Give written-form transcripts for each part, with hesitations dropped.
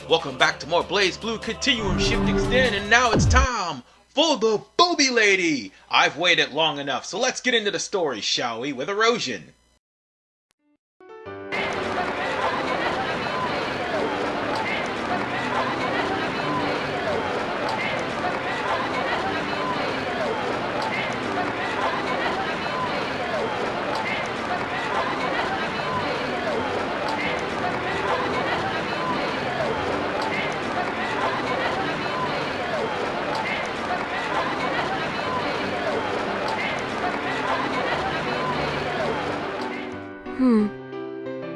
Welcome back to more Blaze Blue Continuum Shift Extend, and now it's time for the Booby Lady! I've waited long enough, so let's get into the story, shall we, with erosion.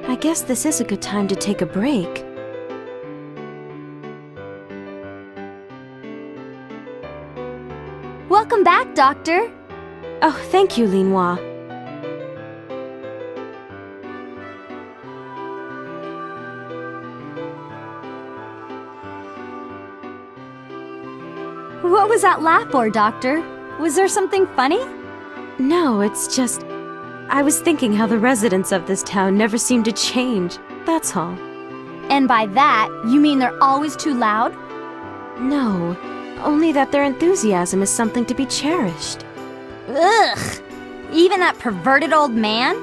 I guess this is a good time to take a break. Welcome back, Doctor. Oh, thank you, Linhua. What was that laugh for, Doctor? Was there something funny? No, it's just... I was thinking how the residents of this town never seem to change. That's all. And by that, you mean they're always too loud? No, only that their enthusiasm is something to be cherished. Ugh! Even that perverted old man?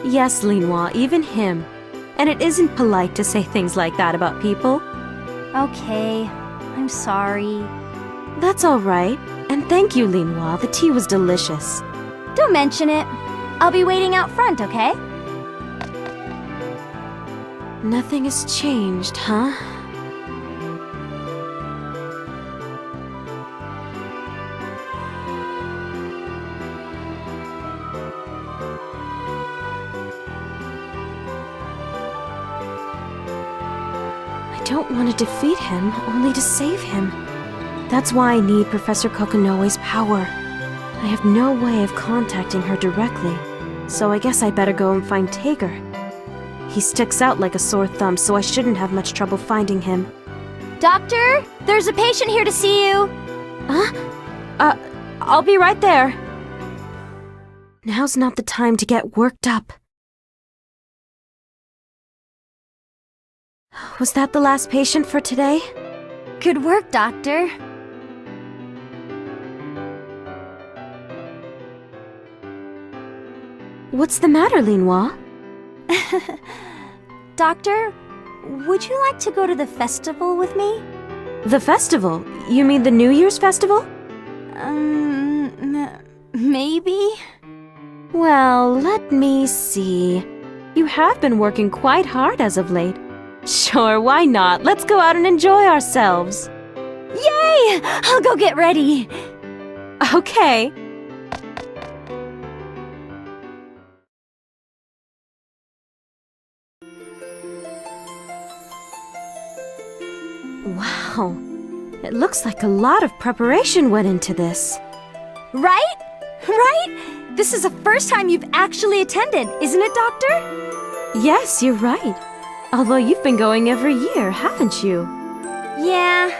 Yes, Linhua, even him. And it isn't polite to say things like that about people. Okay, I'm sorry. That's all right. And thank you, Linhua. The tea was delicious. Don't mention it. I'll be waiting out front, okay? Nothing has changed, huh? I don't want to defeat him, only to save him. That's why I need Professor Kokonoe's power. I have no way of contacting her directly, so I guess I better go and find Tager. He sticks out like a sore thumb, so I shouldn't have much trouble finding him. Doctor, there's a patient here to see you. Huh? I'll be right there. Now's not the time to get worked up. Was that the last patient for today? Good work, Doctor. What's the matter, Linhua? Doctor, would you like to go to the festival with me? The festival? You mean the New Year's festival? Maybe? Well, let me see. You have been working quite hard as of late. Sure, why not? Let's go out and enjoy ourselves. Yay! I'll go get ready. Okay. Wow. It looks like a lot of preparation went into this. Right? Right? This is the first time you've actually attended, isn't it, Doctor? Yes, you're right. Although you've been going every year, haven't you? Yeah,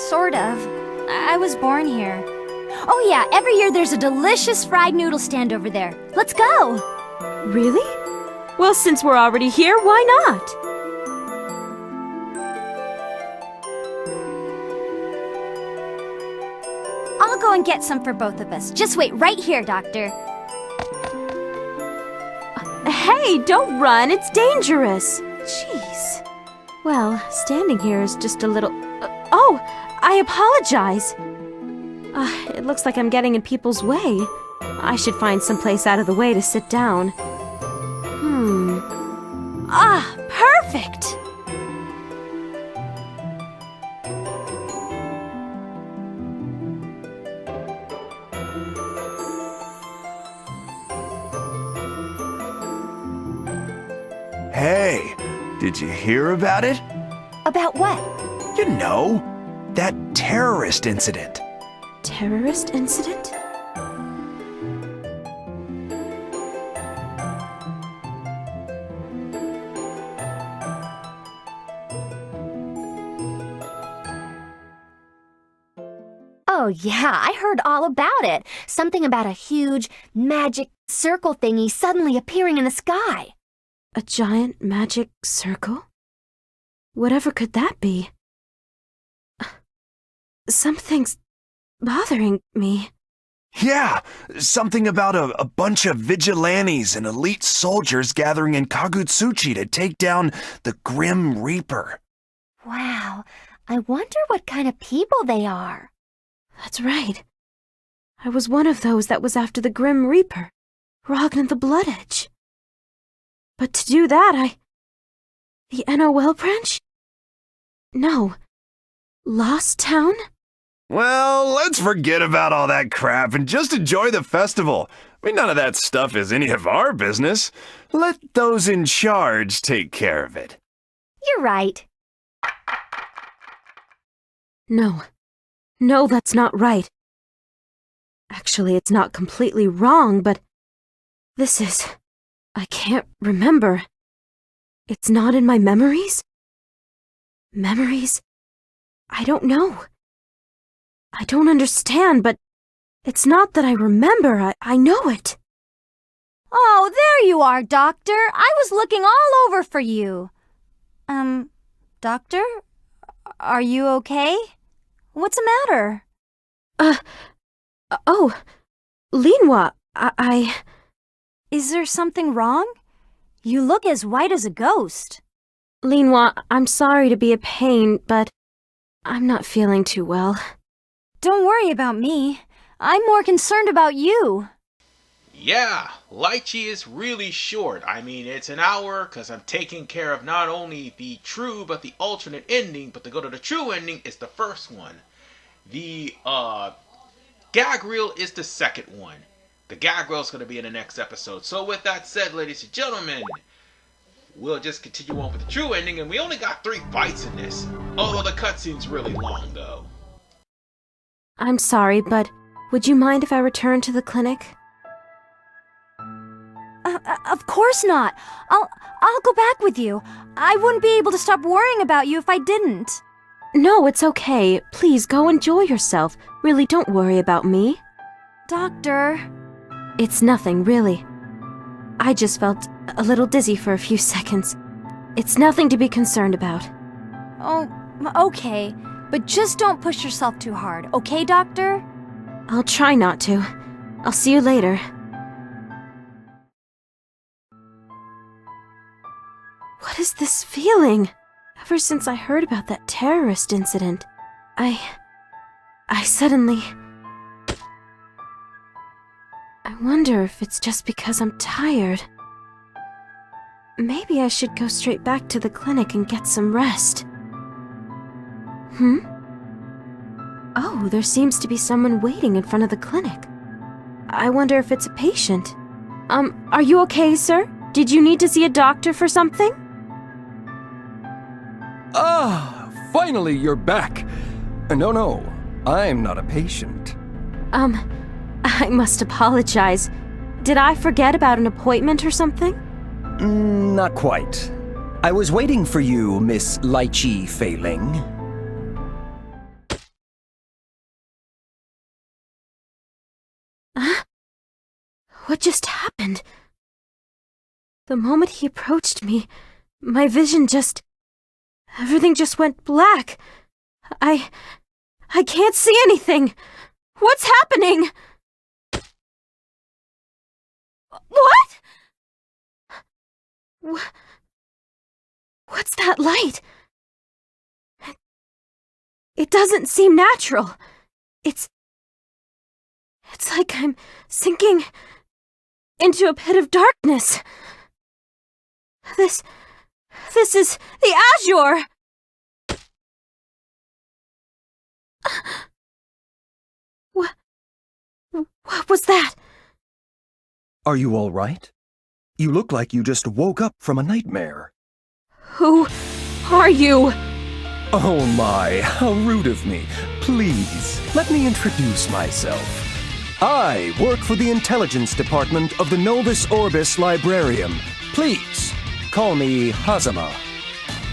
sort of. I was born here. Oh yeah, every year there's a delicious fried noodle stand over there. Let's go! Really? Well, since we're already here, why not? I'll go and get some for both of us. Just wait right here, Doctor. Hey, don't run. It's dangerous. Jeez. Well, standing here is just a little... oh, I apologize. It looks like I'm getting in people's way. I should find some place out of the way to sit down. Perfect! Hey, did you hear about it? About what? You know, that terrorist incident. Terrorist incident? Oh, yeah, I heard all about it. Something about a huge magic circle thingy suddenly appearing in the sky. A giant magic circle? Whatever could that be? Something's bothering me. Yeah, something about a bunch of vigilantes and elite soldiers gathering in Kagutsuchi to take down the Grim Reaper. Wow, I wonder what kind of people they are. That's right. I was one of those that was after the Grim Reaper, Ragnar the Blood Edge. But to do that, The NOL branch? No. Lost Town? Well, let's forget about all that crap and just enjoy the festival. I mean, none of that stuff is any of our business. Let those in charge take care of it. You're right. No. No, that's not right. Actually, it's not completely wrong, but I can't remember. It's not in my memories? Memories? I don't know. I don't understand, but it's not that I remember. I know it. Oh, there you are, Doctor. I was looking all over for you. Doctor? Are you okay? What's the matter? Oh, Linhua, Is there something wrong? You look as white as a ghost. Linhua, I'm sorry to be a pain, but I'm not feeling too well. Don't worry about me. I'm more concerned about you. Yeah, Litchi is really short. I mean, it's an hour because I'm taking care of not only the true but the alternate ending, but to go to the true ending is the first one. The gag reel is the second one. The gag reel is going to be in the next episode. So with that said, ladies and gentlemen, we'll just continue on with the true ending, and we only got 3 fights in this. Although the cutscene's really long, though. I'm sorry, but would you mind if I return to the clinic? Of course not. I'll go back with you. I wouldn't be able to stop worrying about you if I didn't. No, it's okay. Please go enjoy yourself. Really, don't worry about me. Doctor. It's nothing, really. I just felt a little dizzy for a few seconds. It's nothing to be concerned about. Oh, okay. But just don't push yourself too hard, okay, Doctor? I'll try not to. I'll see you later. What is this feeling? Ever since I heard about that terrorist incident, I suddenly... I wonder if it's just because I'm tired. Maybe I should go straight back to the clinic and get some rest. Oh, there seems to be someone waiting in front of the clinic. I wonder if it's a patient. Are you okay, sir? Did you need to see a doctor for something? Ah, finally you're back. No, I'm not a patient. I must apologize. Did I forget about an appointment or something? Not quite. I was waiting for you, Miss Litchi Faye Ling. Huh? What just happened? The moment he approached me, my vision everything just went black. I can't see anything. What's happening? What? What's that light? It doesn't seem natural. It's like I'm sinking into a pit of darkness. This is the Azure! What was that? Are you all right? You look like you just woke up from a nightmare. Who are you? Oh my, how rude of me. Please, let me introduce myself. I work for the intelligence department of the Novus Orbis Librarium. Please, call me Hazama.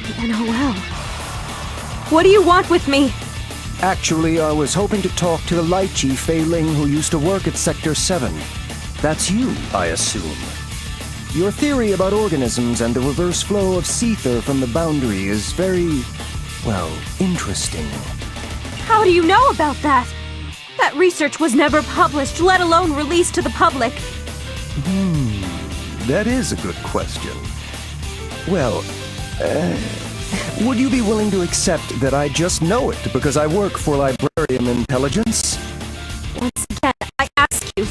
The NOL. What do you want with me? Actually, I was hoping to talk to the Litchi Faye Ling who used to work at Sector 7. That's you, I assume. Your theory about organisms and the reverse flow of ether from the boundary is very, well, interesting. How do you know about that? That research was never published, let alone released to the public. That is a good question. Well, would you be willing to accept that I just know it because I work for Librarium Intelligence? Once again, I ask you,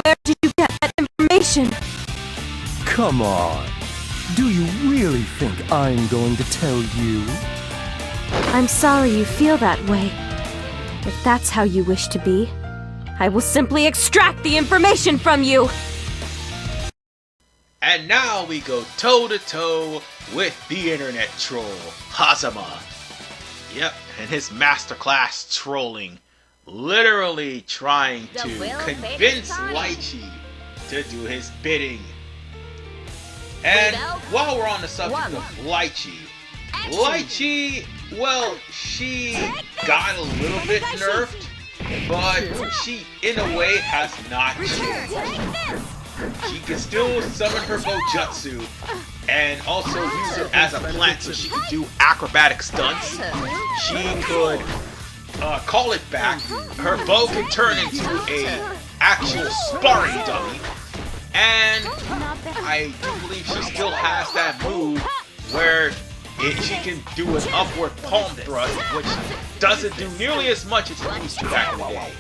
where did you get that information? Come on. Do you really think I'm going to tell you? I'm sorry you feel that way. If that's how you wish to be, I will simply extract the information from you! And now we go toe-to-toe with the internet troll, Hazama. Yep, and his masterclass trolling. Literally trying to convince Litchi to do his bidding. And while we're on the subject of Litchi, well, she got a little bit nerfed, but she, in a way, has not changed. She can still summon her Bojutsu and also use it as a plant so she could do acrobatic stunts. She could call it back. Her bow can turn into a actual sparring dummy. And I do believe she still has that move where she can do an upward palm thrust, which doesn't do nearly as much as it used to back in the day.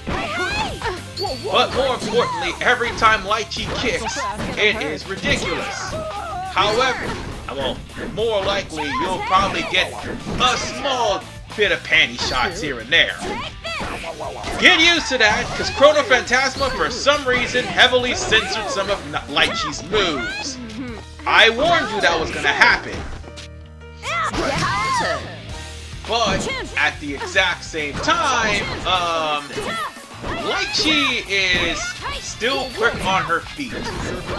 But more importantly, every time Litchi kicks, it is ridiculous. However, well, more likely you'll probably get a small bit of panty shots here and there. Get used to that, because Chrono Phantasma for some reason heavily censored some of Litchi's moves. I warned you that was gonna happen. But at the exact same time, Litchi is still quick on her feet.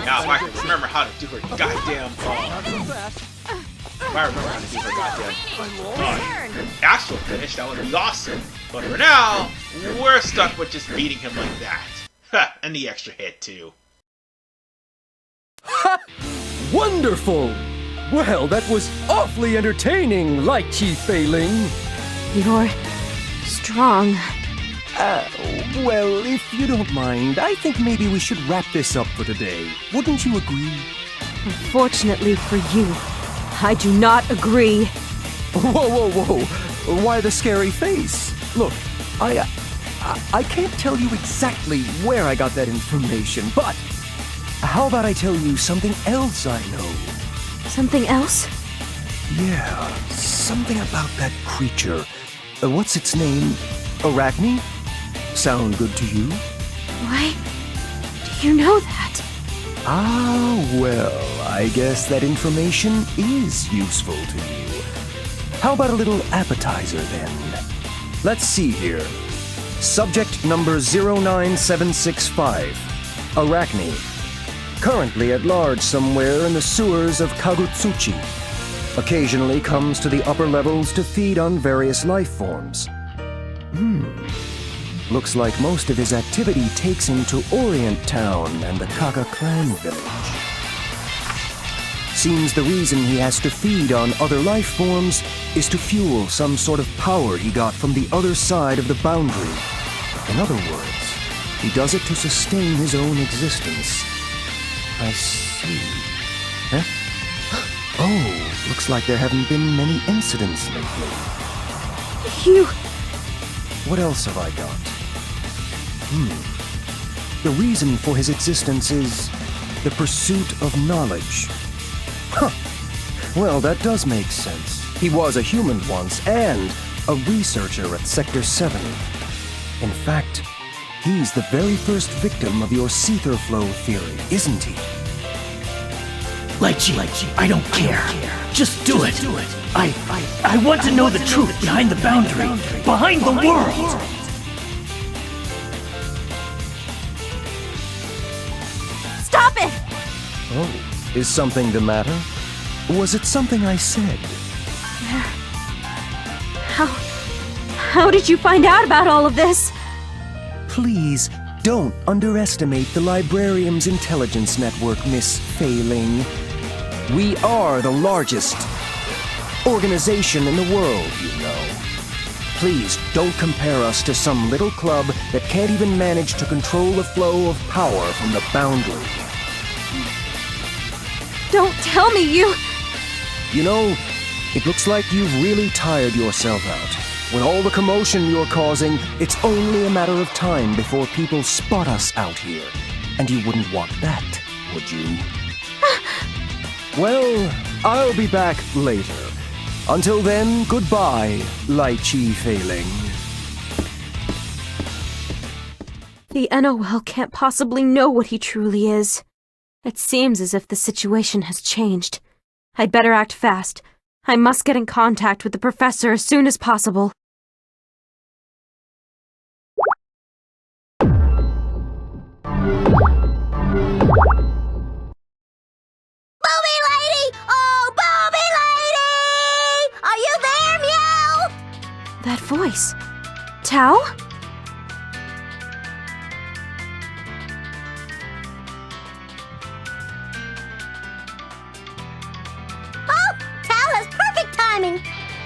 Now, if I can remember how to do her goddamn, actual finish, that would be awesome. But for now, we're stuck with just beating him like that. And the extra hit, too. Ha! Wonderful! Well, that was awfully entertaining, Litchi Faye Ling. You're strong. Well, if you don't mind, I think maybe we should wrap this up for today. Wouldn't you agree? Unfortunately for you, I do not agree. Whoa, whoa, whoa. Why the scary face? Look, I can't tell you exactly where I got that information, but how about I tell you something else I know? Something else? Yeah, something about that creature. What's its name? Arakune? Sound good to you? Why do you know that? Ah, well, I guess that information is useful to you. How about a little appetizer, then? Let's see here. Subject number 09765. Arakune. Currently at large somewhere in the sewers of Kagutsuchi. Occasionally comes to the upper levels to feed on various life forms. Looks like most of his activity takes him to Orient Town and the Kaka clan village. Seems the reason he has to feed on other life forms is to fuel some sort of power he got from the other side of the boundary. In other words, he does it to sustain his own existence. I see. Huh? Oh, looks like there haven't been many incidents lately. You... What else have I got? The reason for his existence is the pursuit of knowledge. Huh. Well, that does make sense. He was a human once and a researcher at Sector 7. In fact, he's the very first victim of your Seether Flow theory, isn't he? Litchi, I don't care. Just do it. I want to know the truth behind the boundary, behind the world. Stop it! Oh, is something the matter? Was it something I said? How did you find out about all of this? Please, don't underestimate the Librarium's intelligence network, Miss Faye Ling. We are the largest organization in the world, you know. Please don't compare us to some little club that can't even manage to control the flow of power from the boundary. Don't tell me you... You know, it looks like you've really tired yourself out. With all the commotion you're causing, it's only a matter of time before people spot us out here. And you wouldn't want that, would you? Well, I'll be back later. Until then, goodbye, Litchi Faye Ling. The NOL can't possibly know what he truly is. It seems as if the situation has changed. I'd better act fast. I must get in contact with the professor as soon as possible. Booby Lady! Oh, Booby Lady! Are you there, meow? That voice. Tao? Oh, Tao has perfect timing.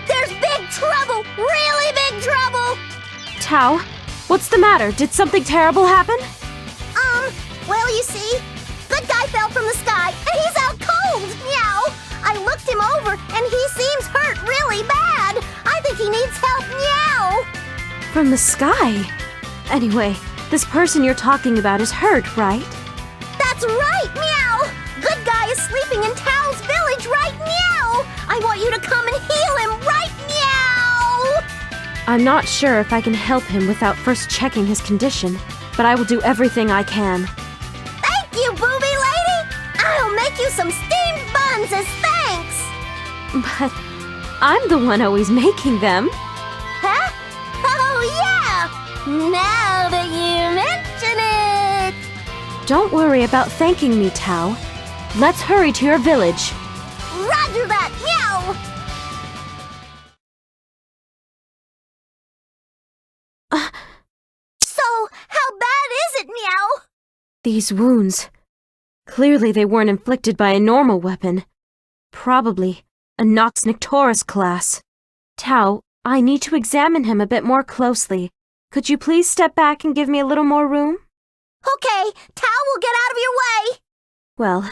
There's big trouble, really big trouble. Tao? What's the matter? Did something terrible happen? Well, you see, good guy fell from the sky, and he's out cold, meow. I looked him over, and he seems hurt really bad. I think he needs help, meow. From the sky? Anyway, this person you're talking about is hurt, right? That's right, meow. Good guy is sleeping in Tao's village right meow. I want you to come and heal him right meow. I'm not sure if I can help him without first checking his condition, but I will do everything I can. Thank you, Booby Lady. I'll make you some steamed buns as thanks. But I'm the one always making them. Huh? Oh, yeah. Now that you mention it. Don't worry about thanking me, Tao. Let's hurry to your village. Roger that, meow. So, how bad is it, meow? These wounds. Clearly they weren't inflicted by a normal weapon. Probably a Nox Nictoris class. Tao, I need to examine him a bit more closely. Could you please step back and give me a little more room? Okay, Tao will get out of your way. Well,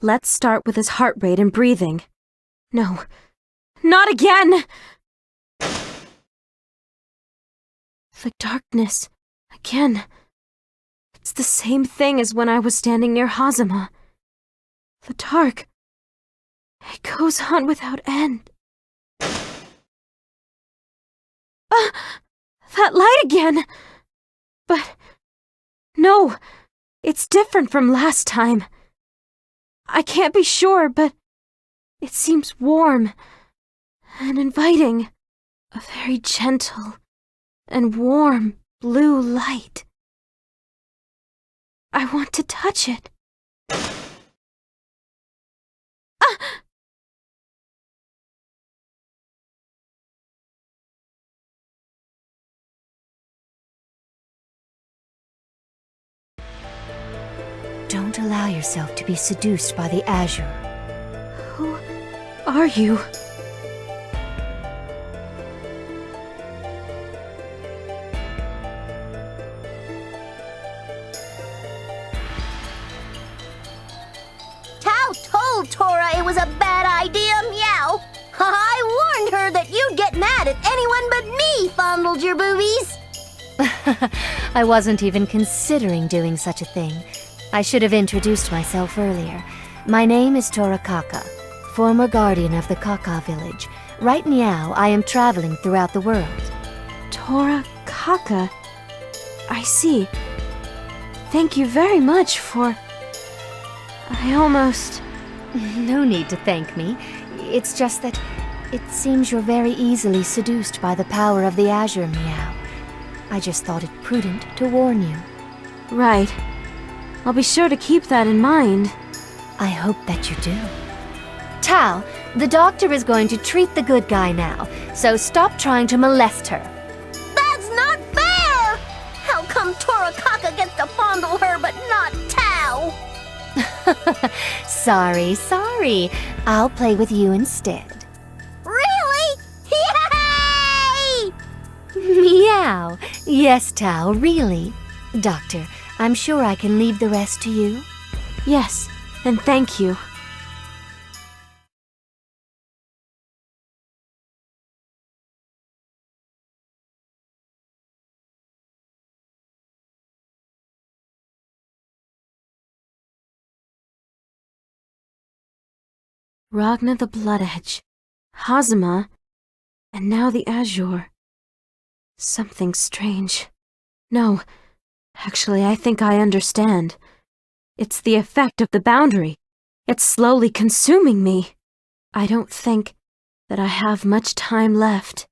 let's start with his heart rate and breathing. No, not again! The darkness. Again. It's the same thing as when I was standing near Hazama. The dark. It goes on without end. That light again! But... no, it's different from last time. I can't be sure, but it seems warm and inviting. A very gentle and warm blue light. I want to touch it. Don't allow yourself to be seduced by the azure. Who are you? Tao told Tora it was a bad idea, meow. I warned her that you'd get mad if anyone but me fondled your boobies. I wasn't even considering doing such a thing. I should have introduced myself earlier. My name is Tora Kaka, former guardian of the Kaka village. Right meow, I am traveling throughout the world. Tora Kaka. I see. Thank you very much for... I almost... No need to thank me. It's just that it seems you're very easily seduced by the power of the azure, meow. I just thought it prudent to warn you. Right. I'll be sure to keep that in mind. I hope that you do. Tao, the doctor is going to treat the good guy now, so stop trying to molest her. That's not fair! How come Tora Kaka gets to fondle her but not Tao? Sorry. I'll play with you instead. Really? Yay! Now, yes, Tao, really. Doctor, I'm sure I can leave the rest to you. Yes, and thank you. Ragna the Blood Edge, Hazama, and now the Azure. Something strange. No, actually, I think I understand. It's the effect of the boundary. It's slowly consuming me. I don't think that I have much time left.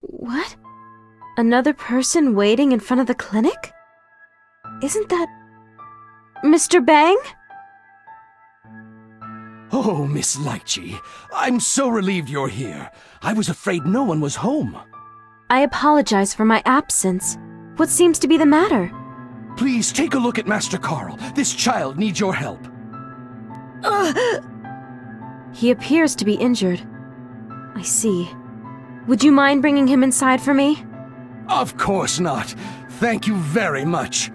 What? Another person waiting in front of the clinic? Isn't that Mr. Bang? Oh, Miss Litchi, I'm so relieved you're here. I was afraid no one was home. I apologize for my absence. What seems to be the matter? Please take a look at Master Carl. This child needs your help. He appears to be injured. I see. Would you mind bringing him inside for me? Of course not. Thank you very much.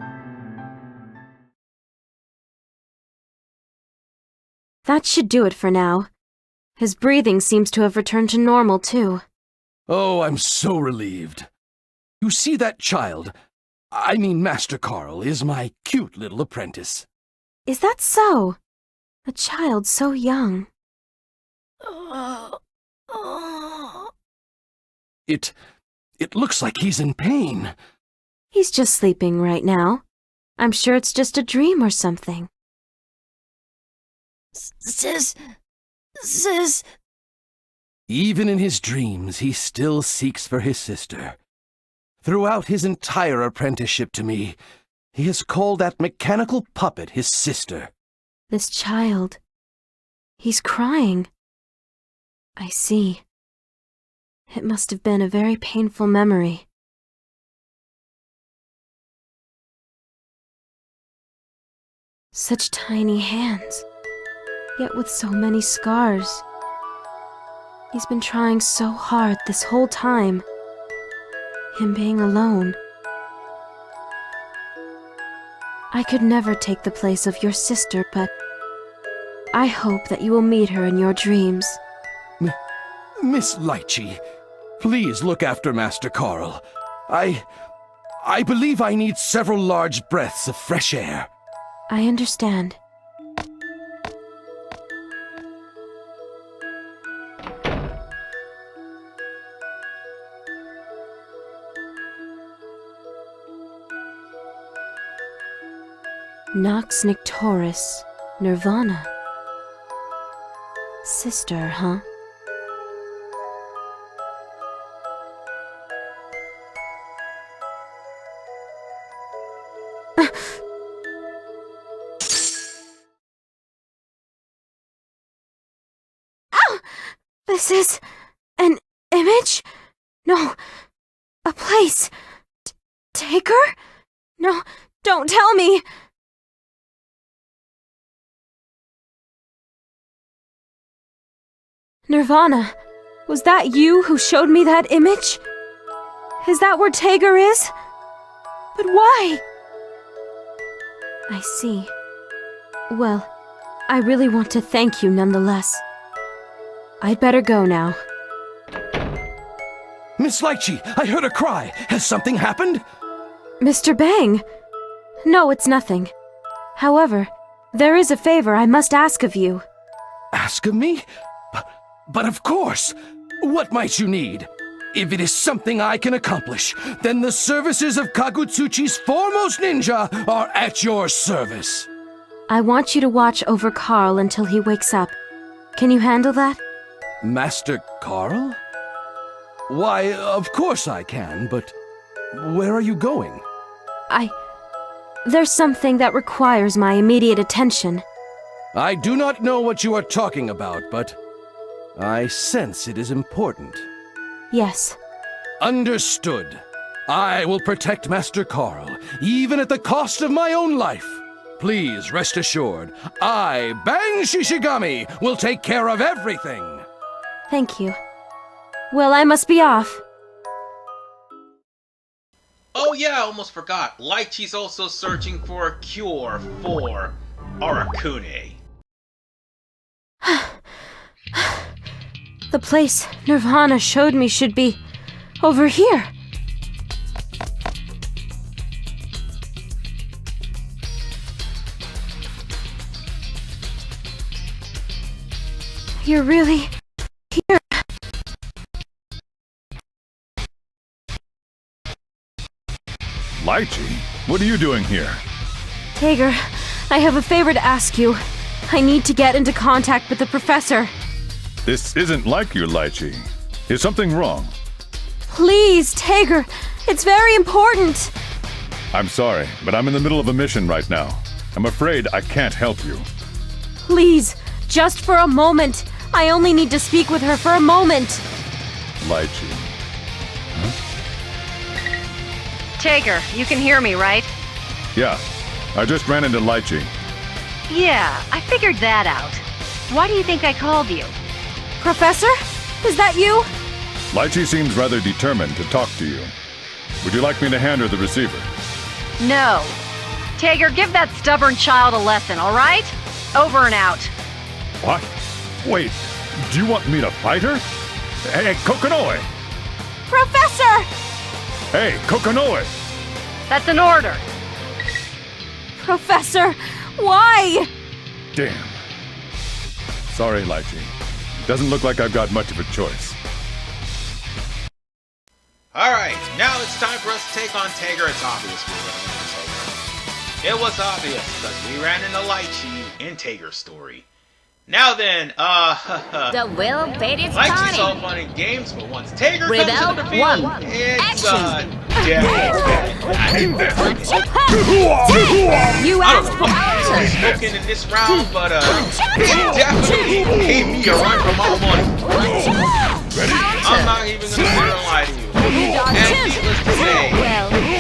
That should do it for now. His breathing seems to have returned to normal, too. Oh, I'm so relieved. You see, that child, I mean Master Carl, is my cute little apprentice. Is that so? A child so young. It looks like he's in pain. He's just sleeping right now. I'm sure it's just a dream or something. Sis... Even in his dreams, he still seeks for his sister. Throughout his entire apprenticeship to me, he has called that mechanical puppet his sister. This child. He's crying. I see. It must have been a very painful memory. Such tiny hands, yet with so many scars. He's been trying so hard this whole time. Him being alone. I could never take the place of your sister, but I hope that you will meet her in your dreams. Miss Litchi, please look after Master Carl. I believe I need several large breaths of fresh air. I understand. Nox Nictoris, Nirvana. Sister, huh? This is an image? No, a place. Take her? No, don't tell me. Nirvana, was that you who showed me that image? Is that where Tager is? But why? I see. Well, I really want to thank you nonetheless. I'd better go now. Miss Litchi, I heard a cry. Has something happened? Mr. Bang! No, it's nothing. However, there is a favor I must ask of you. Ask of me? But of course! What might you need? If it is something I can accomplish, then the services of Kagutsuchi's foremost ninja are at your service. I want you to watch over Carl until he wakes up. Can you handle that? Master Carl? Why, of course I can, but where are you going? There's something that requires my immediate attention. I do not know what you are talking about, but I sense it is important. Yes. Understood. I will protect Master Carl, even at the cost of my own life. Please rest assured, I, Bang Shishigami, will take care of everything. Thank you. Well, I must be off. Oh yeah, I almost forgot. Litchi's also searching for a cure for Arakune. The place Nirvana showed me should be over here. You're really here. Litchi, what are you doing here? Tager, I have a favor to ask you. I need to get into contact with the professor. This isn't like you, Litchi. Is something wrong? Please, Tager, it's very important. I'm sorry, but I'm in the middle of a mission right now. I'm afraid I can't help you. Please, just for a moment. I only need to speak with her for a moment. Litchi. Tager, you can hear me, right? Yeah, I just ran into Litchi. Yeah, I figured that out. Why do you think I called you? Professor? Is that you? Litchi seems rather determined to talk to you. Would you like me to hand her the receiver? No. Tager, give that stubborn child a lesson, all right? Over and out. What? Wait, do you want me to fight her? Hey, Kokonoe! Professor! Hey, Kokonoe! That's an order. Professor, why? Damn. Sorry, Litchi. Doesn't look like I've got much of a choice. Alright, now it's time for us to take on Tager. It's obvious we were going to Tager. It was obvious because we ran into Litchi in Tager's story. Now then, The will paid its Litchi's all time. fun and games, but once Tager Rebel comes into the field, one. it's Action. You I asked don't for know what was smoking in this round, but it definitely gave me a run for my money. I'm not even gonna sit here and lie to you. And needless to say,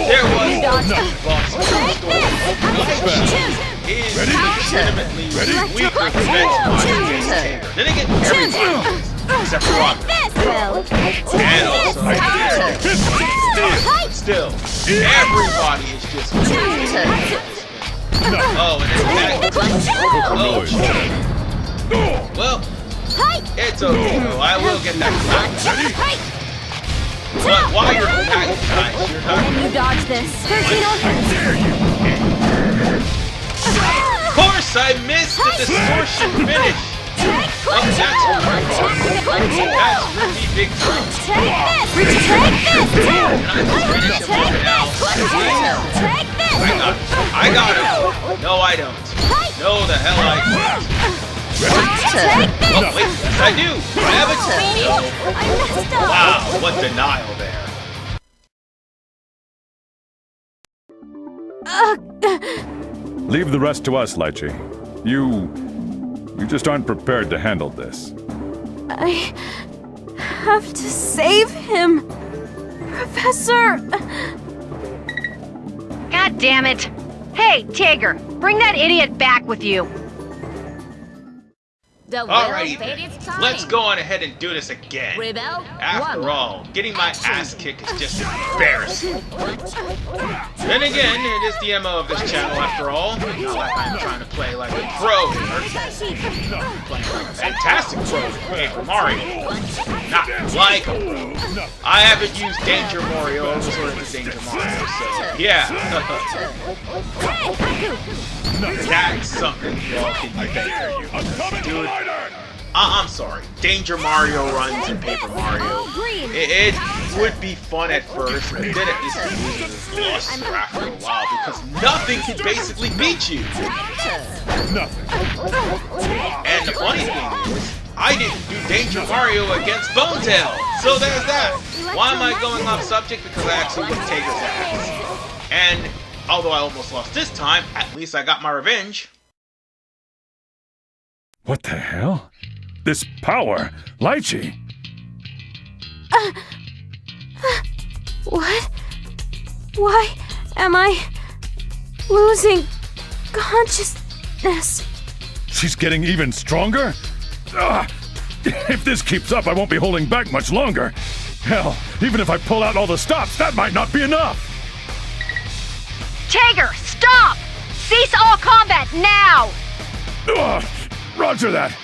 there was no boss true story. Litchi is legitimately weaker than Tager. Then again, everybody is, except for Roger. And also, still, everybody is just weak. Oh, and then oh, shit. Well, it's okay though. I will get that back. But while you're packing guys, you're not gonna dodge this. Of course, I missed the distortion finish. Oh, that's really big time. And I just finished him now. I got him. No, I don't. No, the hell I don't. Oh, wait, yes I do. I have a team. Wow, what denial there. Leave the rest to us, Litchi. You just aren't prepared to handle this. I have to save him. Professor! God damn it. Hey, Tager, bring that idiot back with you. The will Alrighty paid its then, time. let's go on ahead and do this again. Rebel After one. all, getting my ass kicked is just embarrassing. Then again, it is the MO of this channel after all. Not like I'm trying to play like a pro here. I'm playing like a fantastic pro in Paper Mario. Not like a pro. I haven't used Danger Mario over sort of the Danger Mario, so yeah. That's something y'all can debate. Dude, I'm sorry. Danger Mario runs in Paper Mario. It would be fun at first, but then at least it loses luster after a while because nothing can basically beat you. Nothing. And the funny thing is, I didn't do Danger Mario against Bonetail, so there's that. Why am I going off subject? Because I actually went Tager's ass. And although I almost lost this time, at least I got my revenge. What the hell? This power! Litchi! What? Why am I losing consciousness? She's getting even stronger? Ugh. If this keeps up, I won't be holding back much longer. Hell, even if I pull out all the stops, that might not be enough. Tager, stop! Cease all combat now! Ugh, roger that.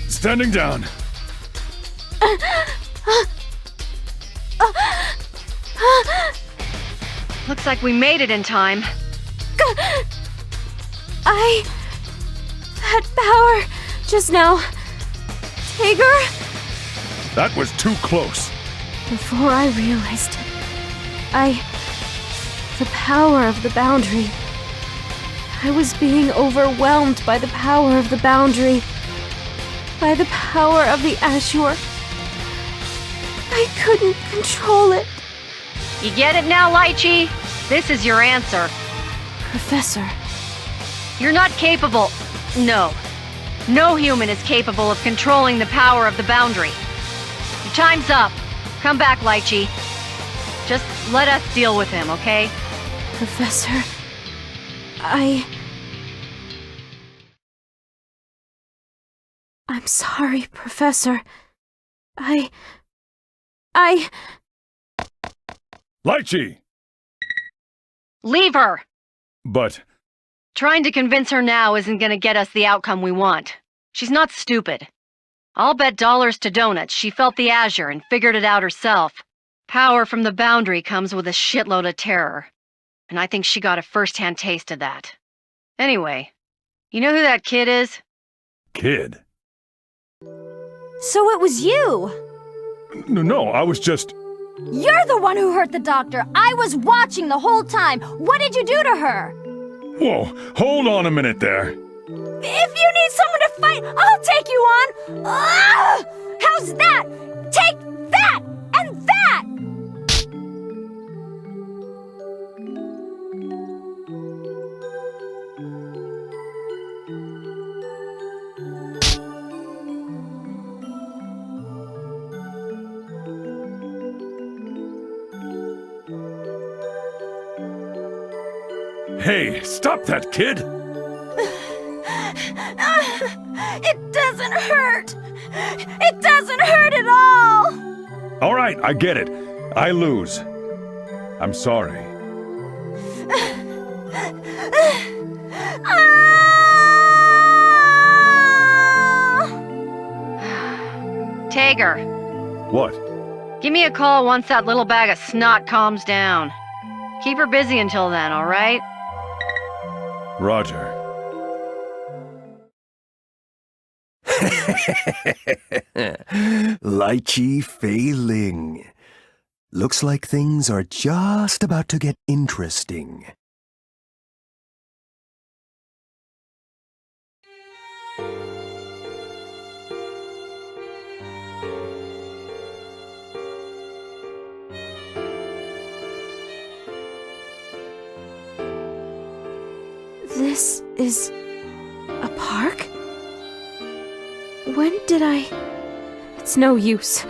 Standing down. Looks like we made it in time. That power just now. Tager? That was too close. Before I realized it, the power of the boundary. I was being overwhelmed by the power of the boundary. By the power of the Azure. I couldn't control it. You get it now, Litchi? This is your answer. Professor. You're not capable. No. No human is capable of controlling the power of the boundary. Your time's up. Come back, Litchi. Just let us deal with him, okay? Professor, I'm sorry, Professor. Litchi! Leave her! But... Trying to convince her now isn't gonna get us the outcome we want. She's not stupid. I'll bet dollars to donuts she felt the Azure and figured it out herself. Power from the boundary comes with a shitload of terror. And I think she got a first-hand taste of that. Anyway, you know who that kid is? Kid? So it was you! No, I was just... You're the one who hurt the doctor! I was watching the whole time! What did you do to her? Whoa, hold on a minute there. If you need someone to fight, I'll take you on! Ah! How's that? Take that! And that! Hey, stop that, kid! It doesn't hurt! It doesn't hurt at all! All right, I get it. I lose. I'm sorry. Tager. What? Give me a call once that little bag of snot calms down. Keep her busy until then, all right? Roger. Litchi Faye Ling. Looks like things are just about to get interesting. This is a park? When did I... It's no use.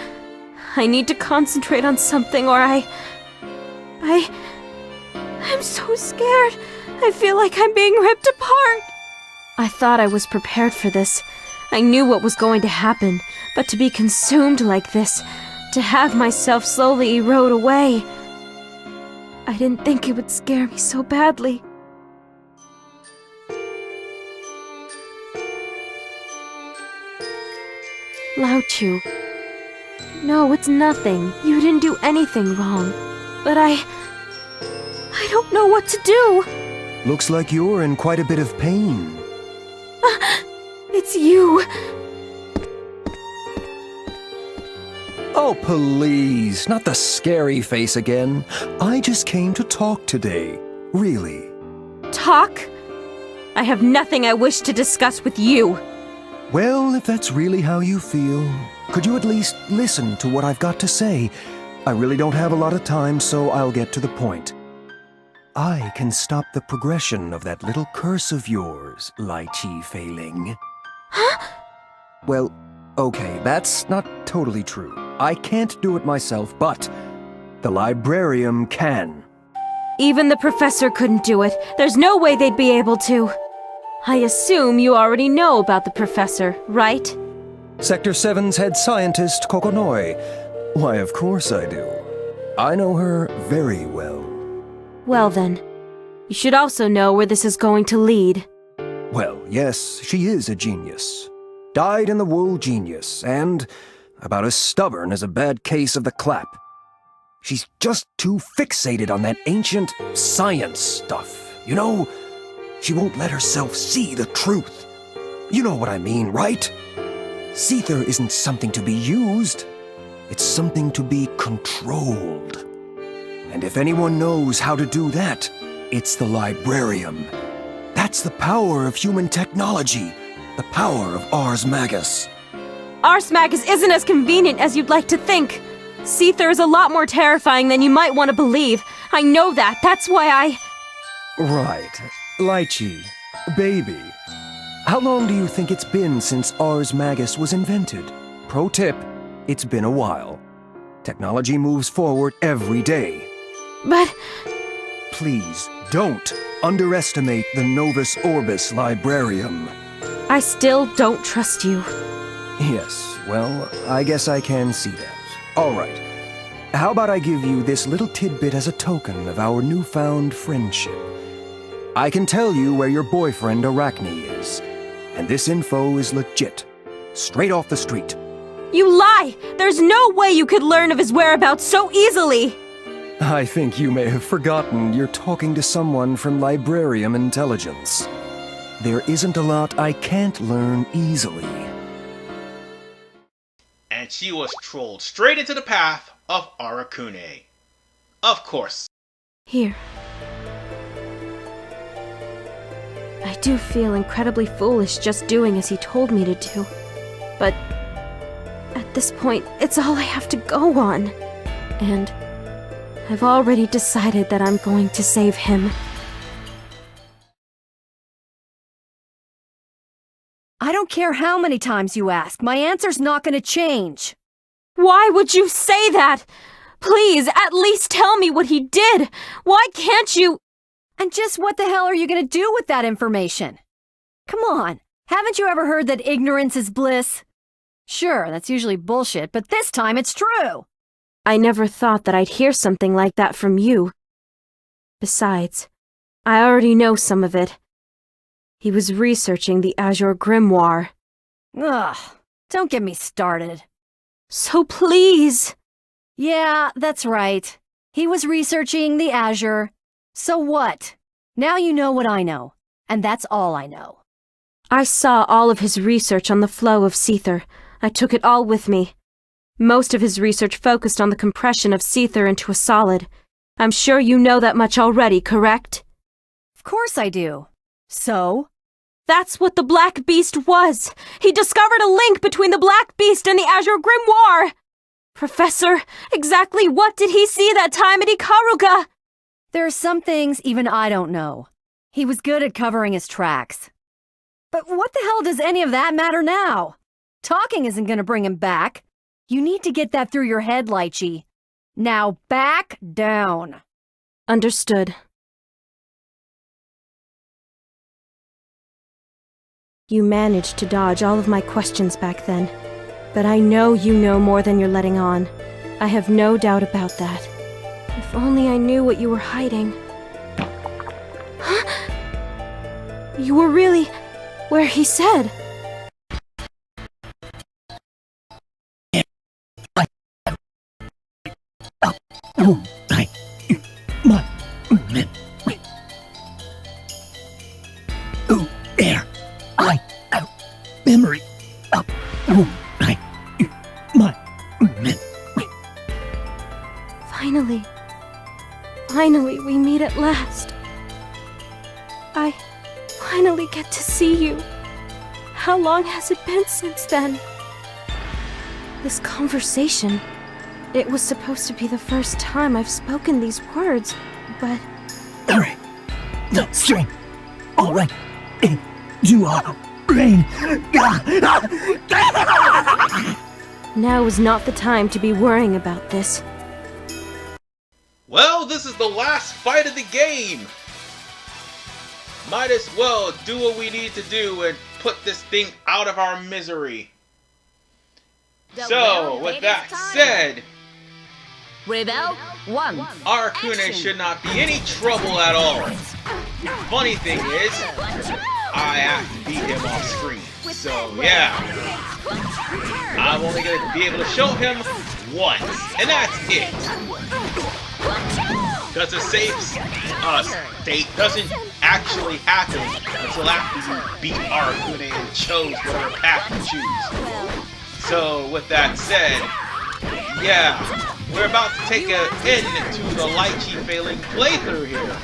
I need to concentrate on something or I'm so scared. I feel like I'm being ripped apart. I thought I was prepared for this. I knew what was going to happen, but to be consumed like this, to have myself slowly erode away, I didn't think it would scare me so badly. Lao Jiu. No, it's nothing. You didn't do anything wrong. But I don't know what to do. Looks like you're in quite a bit of pain. It's you. Oh, please, not the scary face again. I just came to talk today. Really. Talk? I have nothing I wish to discuss with you. Well, if that's really how you feel, could you at least listen to what I've got to say? I really don't have a lot of time, so I'll get to the point. I can stop the progression of that little curse of yours, Litchi Faye Ling. Huh? Well, okay, that's not totally true. I can't do it myself, but the librarian can. Even the professor couldn't do it. There's no way they'd be able to. I assume you already know about the professor, right? Sector 7's head scientist, Kokonoi. Why, of course I do. I know her very well. Well then, you should also know where this is going to lead. Well, yes, she is a genius. Dyed-in-the-wool genius, and about as stubborn as a bad case of the clap. She's just too fixated on that ancient science stuff. You know, she won't let herself see the truth. You know what I mean, right? Seether isn't something to be used. It's something to be controlled. And if anyone knows how to do that, it's the Librarium. That's the power of human technology. The power of Ars Magus. Ars Magus isn't as convenient as you'd like to think. Seether is a lot more terrifying than you might want to believe. I know that. That's why I... Right. Litchi. Baby. How long do you think it's been since Ars Magus was invented? Pro tip, it's been a while. Technology moves forward every day. But... Please, don't underestimate the Novus Orbis Librarium. I still don't trust you. Yes, well, I guess I can see that. All right. How about I give you this little tidbit as a token of our newfound friendship? I can tell you where your boyfriend Arakune is, and this info is legit. Straight off the street. You lie! There's no way you could learn of his whereabouts so easily! I think you may have forgotten you're talking to someone from Librarium Intelligence. There isn't a lot I can't learn easily. And she was trolled straight into the path of Arakune. Of course. Here. I do feel incredibly foolish just doing as he told me to do. But at this point, it's all I have to go on. And I've already decided that I'm going to save him. I don't care how many times you ask. My answer's not gonna change. Why would you say that? Please, at least tell me what he did. Why can't you... And just what the hell are you gonna do with that information? Come on, haven't you ever heard that ignorance is bliss? Sure, that's usually bullshit, but this time it's true. I never thought that I'd hear something like that from you. Besides, I already know some of it. He was researching the Azure Grimoire. Ugh, don't get me started. So please! Yeah, that's right. He was researching the Azure. So what? Now you know what I know, and that's all I know. I saw all of his research on the flow of Seether. I took it all with me. Most of his research focused on the compression of Seether into a solid. I'm sure you know that much already, correct? Of course I do. So? That's what the Black Beast was! He discovered a link between the Black Beast and the Azure Grimoire! Professor, exactly what did he see that time at Ikaruga? There are some things even I don't know. He was good at covering his tracks. But what the hell does any of that matter now? Talking isn't gonna bring him back. You need to get that through your head, Litchi. Now back down. Understood. You managed to dodge all of my questions back then. But I know you know more than you're letting on. I have no doubt about that. If only I knew what you were hiding. Huh? You were really where he said. Memory of my Finally, we meet at last. I finally get to see you. How long has it been since then? This conversation, it was supposed to be the first time I've spoken these words, but... Alright, no string. Alright, you are brain. Now is not the time to be worrying about this. Well, this is the last fight of the game. Might as well do what we need to do and put this thing out of our misery. So, with that said, Rebel 1. Arakune should not be any trouble at all. Funny thing is, I have to beat him off screen. So, yeah. I'm only going to be able to show him once, and that's it. Because the save state doesn't actually happen until after you beat Arakune and chose whatever path you choose. So, with that said, yeah, we're about to take an end to the Litchi Faye Ling playthrough here.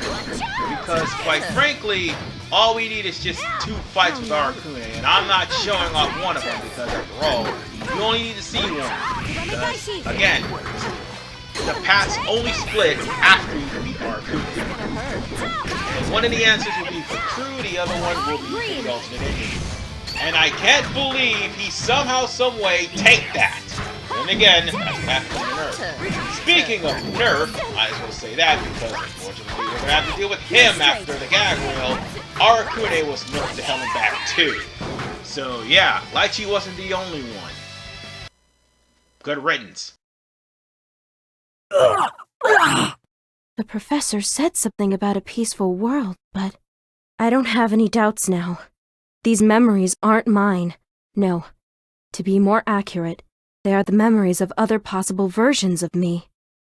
Because, quite frankly, all we need is just 2 fights with Arakune, and I'm not showing off one of them because, after all, you only need to see one. Because, again, the paths only split after you beat Arakune. And one of the answers will be for true, the other one will be for the alternate ending. And I can't believe he somehow, someway take that. And again, that's what happened to Nerf. Speaking of Nerf, I as well say that because unfortunately we're going to have to deal with him after the gag reel. Arakune was nerfed to hell and back too. So yeah, Litchi wasn't the only one. Good riddance. The professor said something about a peaceful world, but I don't have any doubts now. These memories aren't mine. No. To be more accurate, they are the memories of other possible versions of me.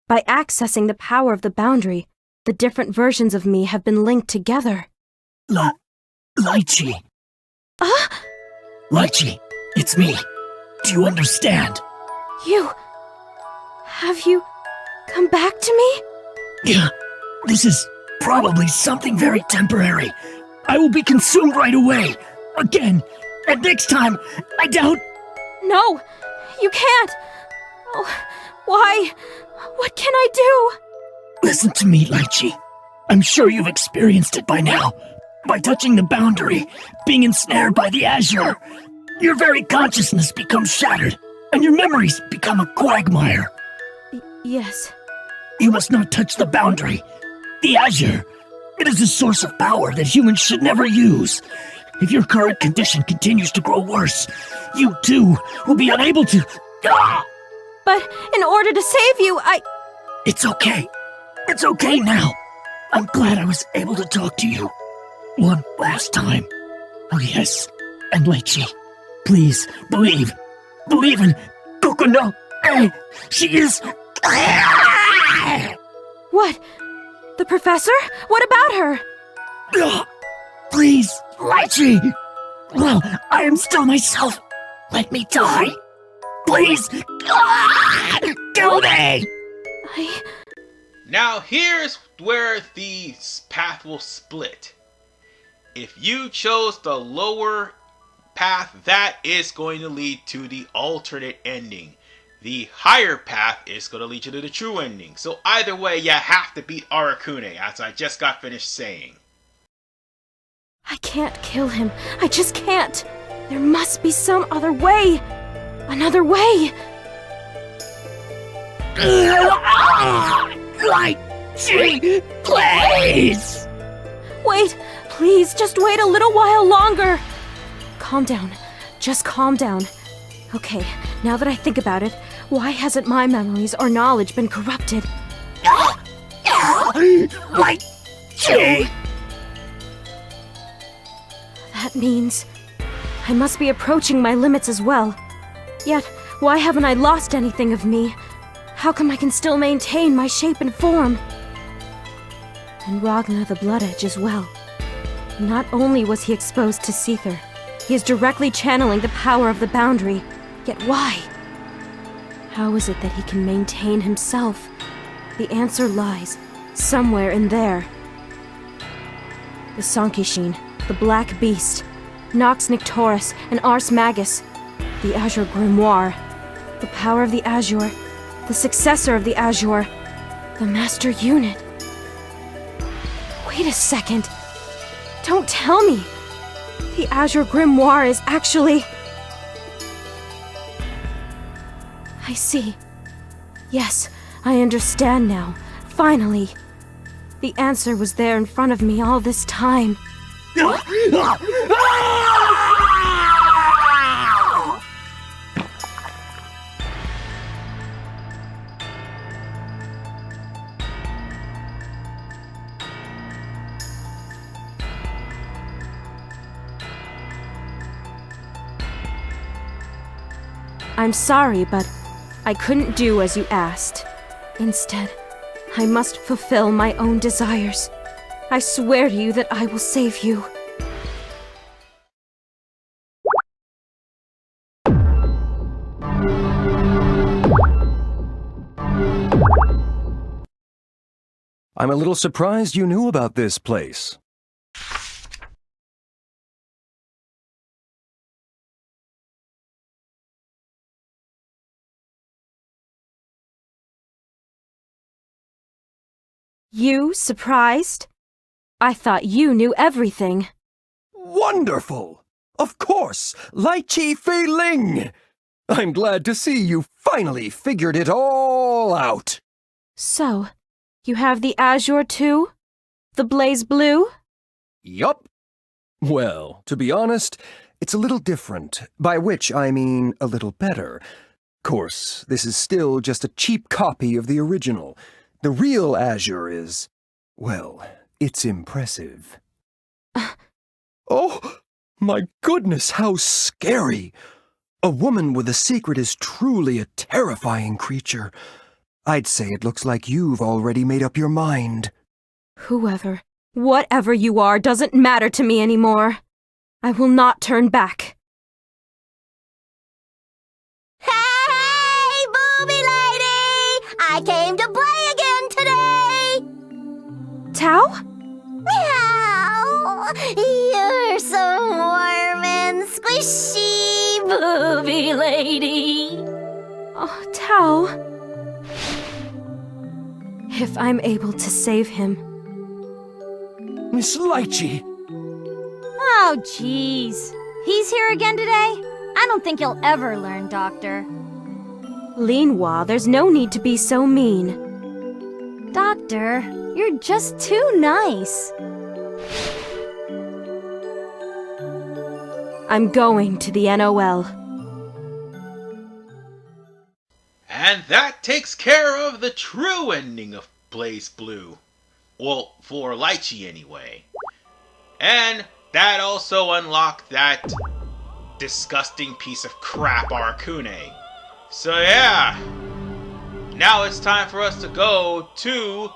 By accessing the power of the boundary, the different versions of me have been linked together. Litchi. Litchi, it's me. Do you understand? Have you come back to me? Yeah, this is probably something very temporary. I will be consumed right away. Again. And next time, I doubt... No, you can't. Oh, why? What can I do? Listen to me, Litchi. I'm sure you've experienced it by now. By touching the boundary, being ensnared by the azure, your very consciousness becomes shattered, and your memories become a quagmire. Yes. You must not touch the boundary. The azure. It is a source of power that humans should never use. If your current condition continues to grow worse, you too will be unable to... But in order to save you, It's okay. It's okay now. I'm glad I was able to talk to you. One last time. Oh yes. And Litchi, please, believe. Believe in Kokono. She is... What? The professor? What about her? Please, Litchi! Well, I am still myself. Let me die. Please! Kill me! Now here's where the path will split. If you chose the lower path, that is going to lead to the alternate ending. The higher path is going to lead you to the true ending. So either way, you have to beat Arakune, as I just got finished saying. I can't kill him. I just can't. There must be some other way. Another way. Litchi, please! Wait, please, just wait a little while longer. Calm down. Just calm down. Okay, now that I think about it, why hasn't my memories or knowledge been corrupted? Litchi! That means I must be approaching my limits as well. Yet, why haven't I lost anything of me? How come I can still maintain my shape and form? And Ragna the Blood Edge as well. Not only was he exposed to Seether, he is directly channeling the power of the boundary. Yet why? How is it that he can maintain himself? The answer lies somewhere in there. The Sankishin, the Black Beast, Nox Nictoris, and Ars Magus, the Azure Grimoire, the power of the Azure, the successor of the Azure, the Master Unit. Wait a second. Don't tell me. The Azure Grimoire is actually... I see. Yes, I understand now. Finally. The answer was there in front of me all this time. I'm sorry, but I couldn't do as you asked. Instead, I must fulfill my own desires. I swear to you that I will save you. I'm a little surprised you knew about this place. You surprised? I thought you knew everything. Wonderful! Of course, Litchi Faye Ling! I'm glad to see you finally figured it all out. So, you have the azure too? The blaze blue? Yup. Well, to be honest, it's a little different, by which I mean a little better. Course, this is still just a cheap copy of the original. The real azure is, well, it's impressive. Oh, my goodness, how scary! A woman with a secret is truly a terrifying creature. I'd say it looks like you've already made up your mind. Whoever, whatever you are, doesn't matter to me anymore. I will not turn back. Hey, Booby Lady! I came to play again today! Tao? Meow! You're so warm and squishy, Booby Lady! Oh, Tao. If I'm able to save him. Miss Litchi! Oh, jeez. He's here again today? I don't think you'll ever learn, Doctor. Linhua, there's no need to be so mean. Doctor, you're just too nice. I'm going to the NOL. And that takes care of the true ending of Blaze Blue. Well, for Litchi anyway. And that also unlocked that disgusting piece of crap Arakune. So yeah, now it's time for us to go to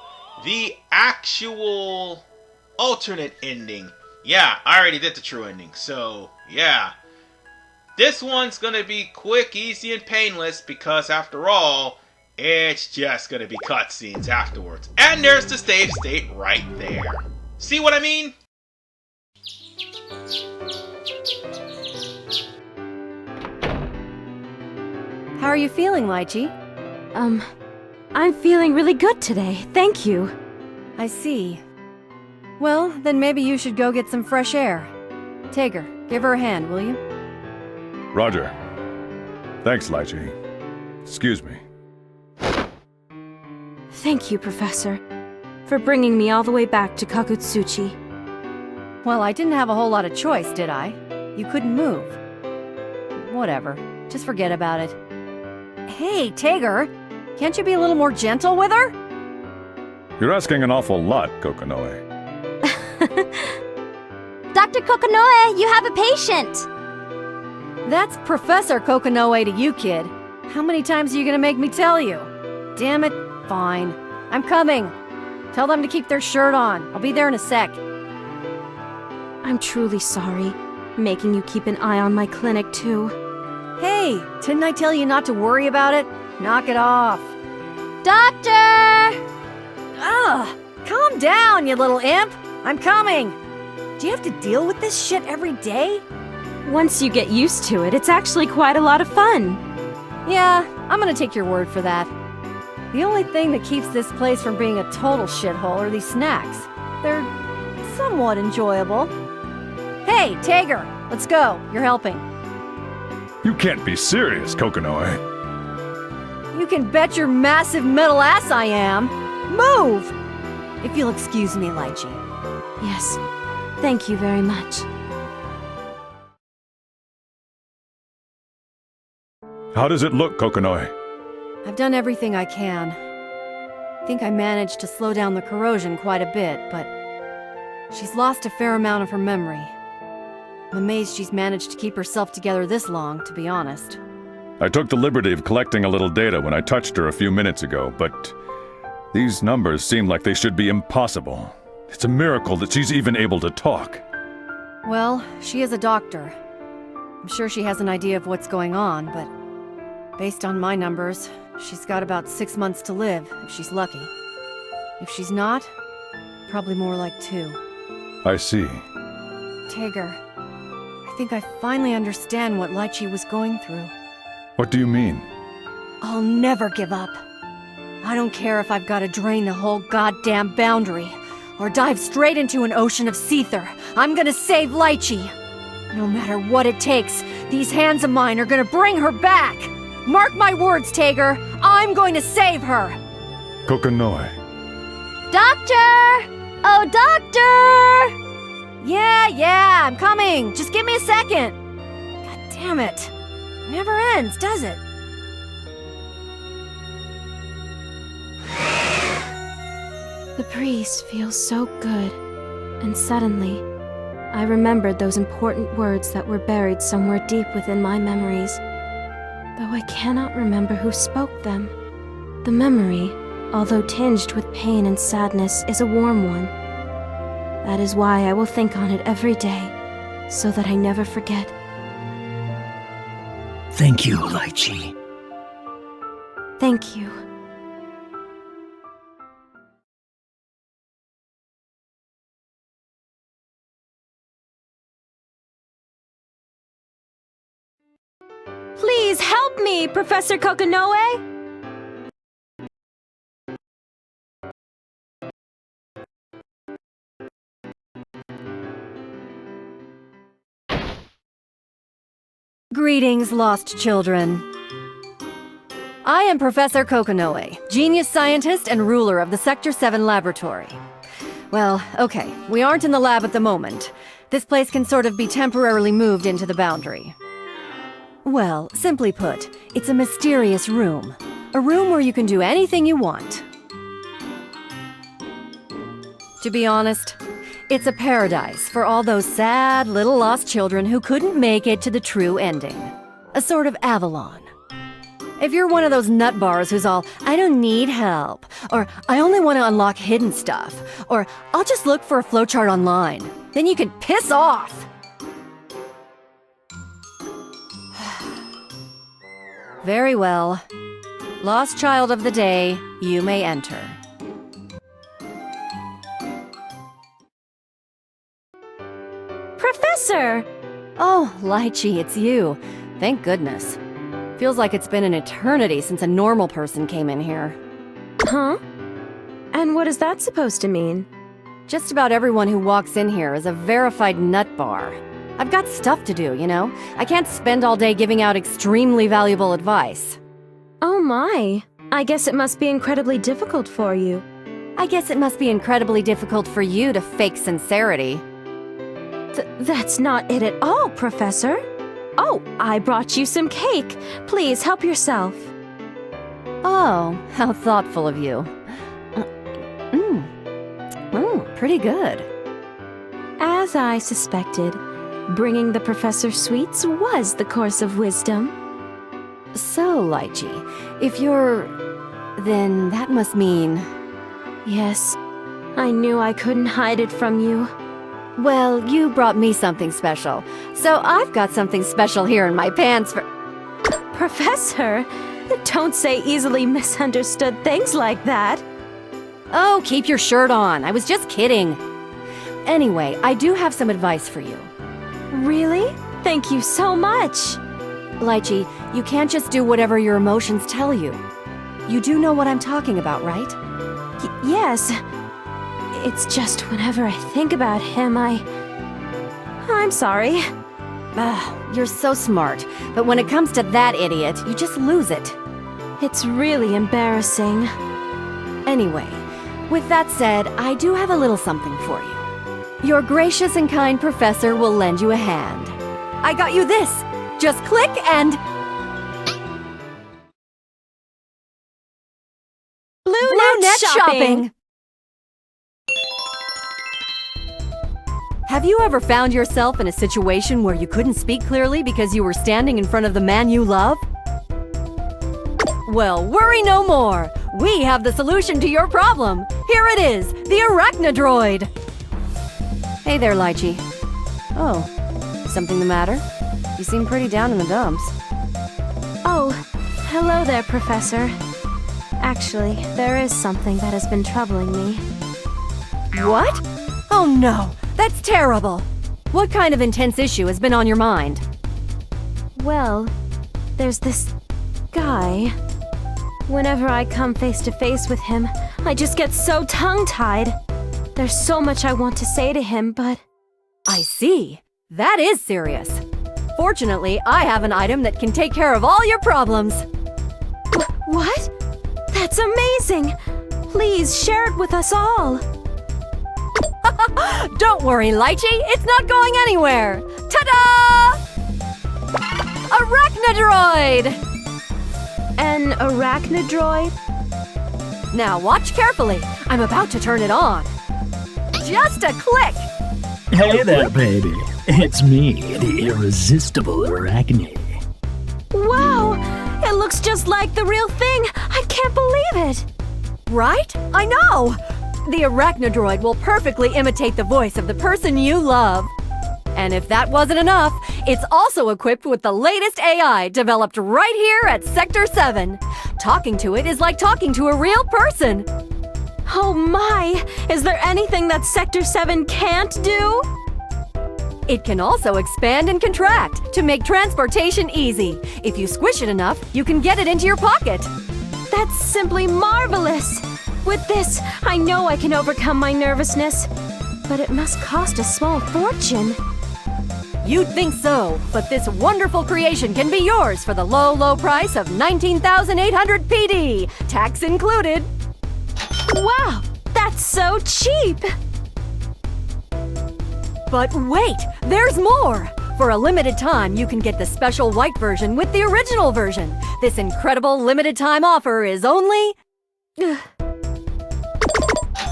the actual alternate ending. Yeah, I already did the true ending, so yeah. This one's gonna be quick, easy, and painless because after all, it's just gonna be cutscenes afterwards. And there's the save state right there. See what I mean? How are you feeling, Litchi? I'm feeling really good today, thank you. I see. Well, then maybe you should go get some fresh air. Tager, give her a hand, will you? Roger. Thanks, Litchi. Excuse me. Thank you, Professor, for bringing me all the way back to Kakutsuchi. Well, I didn't have a whole lot of choice, did I? You couldn't move. Whatever. Just forget about it. Hey, Tager! Can't you be a little more gentle with her? You're asking an awful lot, Kokonoe. Dr. Kokonoe, you have a patient! That's Professor Kokonoe to you, kid. How many times are you gonna make me tell you? Damn it. Fine. I'm coming. Tell them to keep their shirt on. I'll be there in a sec. I'm truly sorry, making you keep an eye on my clinic, too. Hey, didn't I tell you not to worry about it? Knock it off. Doctor! Ugh! Calm down, you little imp! I'm coming! Do you have to deal with this shit every day? Once you get used to it, it's actually quite a lot of fun. Yeah, I'm gonna take your word for that. The only thing that keeps this place from being a total shithole are these snacks. They're somewhat enjoyable. Hey, Tager! Let's go. You're helping. You can't be serious, Kokonoe. You can bet your massive metal ass I am. Move! If you'll excuse me, Litchi. Yes, thank you very much. How does it look, Kokonoe? I've done everything I can. I think I managed to slow down the corrosion quite a bit, but she's lost a fair amount of her memory. I'm amazed she's managed to keep herself together this long, to be honest. I took the liberty of collecting a little data when I touched her a few minutes ago, but these numbers seem like they should be impossible. It's a miracle that she's even able to talk. Well, she is a doctor. I'm sure she has an idea of what's going on, but based on my numbers, she's got about 6 months to live, if she's lucky. If she's not, probably more like 2. I see. Tager, I think I finally understand what Litchi was going through. What do you mean? I'll never give up. I don't care if I've got to drain the whole goddamn boundary, or dive straight into an ocean of Seether. I'm gonna save Litchi. No matter what it takes, these hands of mine are gonna bring her back. Mark my words, Tager. I'm going to save her. Kokonoi. Doctor! Oh, doctor! Yeah, I'm coming. Just give me a second. God damn it. Never ends, does it? The breeze feels so good, and suddenly, I remembered those important words that were buried somewhere deep within my memories, though I cannot remember who spoke them. The memory, although tinged with pain and sadness, is a warm one. That is why I will think on it every day, so that I never forget. Thank you, Litchi. Thank you. Please help me, Professor Kokonoe! Greetings, lost children. I am Professor Kokonoe, genius scientist and ruler of the Sector 7 laboratory. Well, okay, we aren't in the lab at the moment. This place can sort of be temporarily moved into the boundary. Well, simply put, it's a mysterious room. A room where you can do anything you want. To be honest, it's a paradise for all those sad little lost children who couldn't make it to the true ending. A sort of Avalon. If you're one of those nutbars who's all, I don't need help, or I only want to unlock hidden stuff, or I'll just look for a flowchart online, then you can piss off! Very well. Lost child of the day, you may enter. Professor! Oh, Litchi, it's you. Thank goodness. Feels like it's been an eternity since a normal person came in here. Huh? And what is that supposed to mean? Just about everyone who walks in here is a verified nut bar. I've got stuff to do, you know? I can't spend all day giving out extremely valuable advice. Oh my. I guess it must be incredibly difficult for you. I guess it must be incredibly difficult for you to fake sincerity. That's not it at all, Professor. Oh, I brought you some cake. Please help yourself. Oh, how thoughtful of you. Pretty good. As I suspected, bringing the professor sweets was the course of wisdom. So, Litchi, if you're... then that must mean... Yes, I knew I couldn't hide it from you. Well, you brought me something special, so I've got something special here in my pants for... Professor, don't say easily misunderstood things like that. Oh, keep your shirt on. I was just kidding. Anyway, I do have some advice for you. Really? Thank you so much. Litchi, you can't just do whatever your emotions tell you. You do know what I'm talking about, right? Yes. It's just whenever I think about him, I'm sorry. You're so smart, but when it comes to that idiot, you just lose it. It's really embarrassing. Anyway, with that said, I do have a little something for you. Your gracious and kind professor will lend you a hand. I got you this! Just click and... Blue Net Shopping! Have you ever found yourself in a situation where you couldn't speak clearly because you were standing in front of the man you love? Well, worry no more. We have the solution to your problem. Here it is, the Arachnodroid. Hey there, Litchi. Oh, something the matter? You seem pretty down in the dumps. Oh, hello there, Professor. Actually, there is something that has been troubling me. What? Oh no, that's terrible. What kind of intense issue has been on your mind? Well, there's this guy. Whenever I come face to face with him, I just get so tongue-tied. There's so much I want to say to him, but... I see. That is serious. Fortunately, I have an item that can take care of all your problems. What? That's amazing! Please share it with us all. Don't worry, Litchi, it's not going anywhere. Ta-da! Arachnodroid! An Arachnodroid? Now watch carefully. I'm about to turn it on. Just a click! Hey there, baby. It's me, the irresistible Arakune. Wow! It looks just like the real thing! I can't believe it! Right? I know! The Arachnodroid will perfectly imitate the voice of the person you love. And if that wasn't enough, it's also equipped with the latest AI developed right here at Sector 7. Talking to it is like talking to a real person. Oh my! Is there anything that Sector 7 can't do? It can also expand and contract to make transportation easy. If you squish it enough, you can get it into your pocket. That's simply marvelous! With this, I know I can overcome my nervousness. But it must cost a small fortune. You'd think so, but this wonderful creation can be yours for the low, low price of 19,800 PD, tax included. Wow, that's so cheap! But wait, there's more! For a limited time, you can get the special white version with the original version. This incredible limited time offer is only...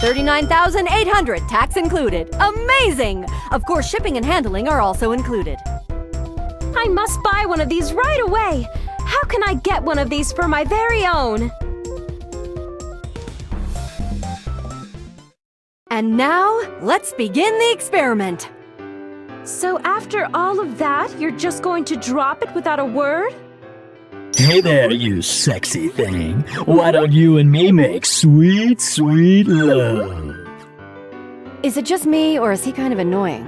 39,800, tax included. Amazing! Of course, shipping and handling are also included. I must buy one of these right away! How can I get one of these for my very own? And now, let's begin the experiment. So after all of that, you're just going to drop it without a word? Hey there, you sexy thing. Why don't you and me make sweet, sweet love? Is it just me, or is he kind of annoying?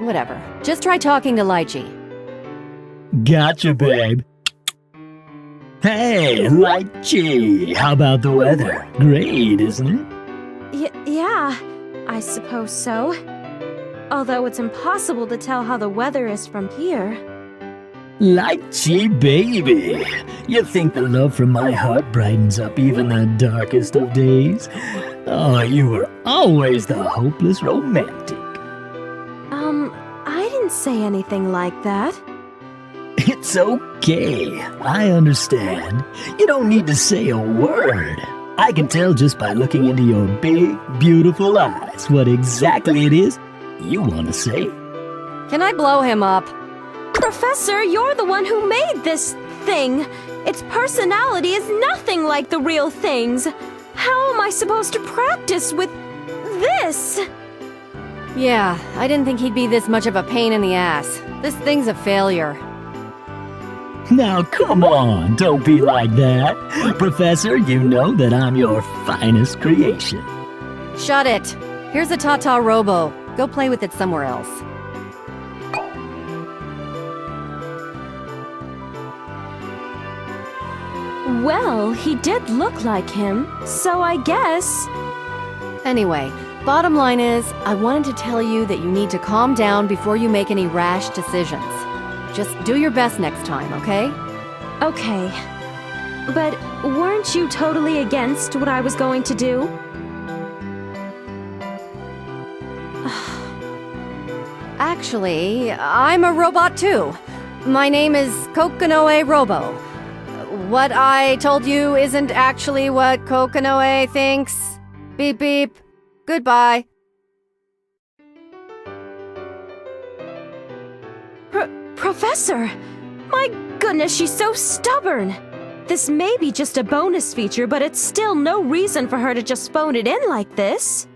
Whatever. Just try talking to Litchi. Gotcha, babe. Hey, Litchi, how about the weather? Great, isn't it? Yeah, I suppose so. Although it's impossible to tell how the weather is from here. Litchi, baby. You think the love from my heart brightens up even the darkest of days? Oh, you were always the hopeless romantic. I didn't say anything like that. It's okay. I understand. You don't need to say a word. I can tell just by looking into your big, beautiful eyes what exactly it is you want to say. Can I blow him up? Professor, you're the one who made this thing. Its personality is nothing like the real things. How am I supposed to practice with this? Yeah, I didn't think he'd be this much of a pain in the ass. This thing's a failure. Now come on, don't be like that. Professor, you know that I'm your finest creation. Shut it. Here's a Tata Robo. Go play with it somewhere else. Well, he did look like him, so I guess... Anyway, bottom line is, I wanted to tell you that you need to calm down before you make any rash decisions. Just do your best next time, okay? Okay. But weren't you totally against what I was going to do? Actually, I'm a robot too. My name is Kokonoe Robo. What I told you isn't actually what Kokonoe thinks. Beep beep. Goodbye. Professor! My goodness, she's so stubborn! This may be just a bonus feature, but it's still no reason for her to just phone it in like this.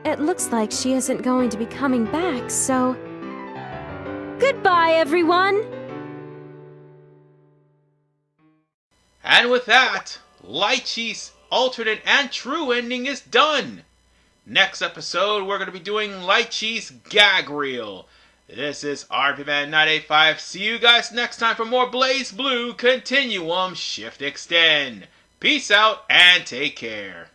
It looks like she isn't going to be coming back, so... Goodbye, everyone! And with that, Litchi's alternate and true ending is done. Next episode, we're going to be doing Litchi's gag reel. This is RVMan 985. See you guys next time for more Blaze Blue Continuum Shift Extend. Peace out and take care.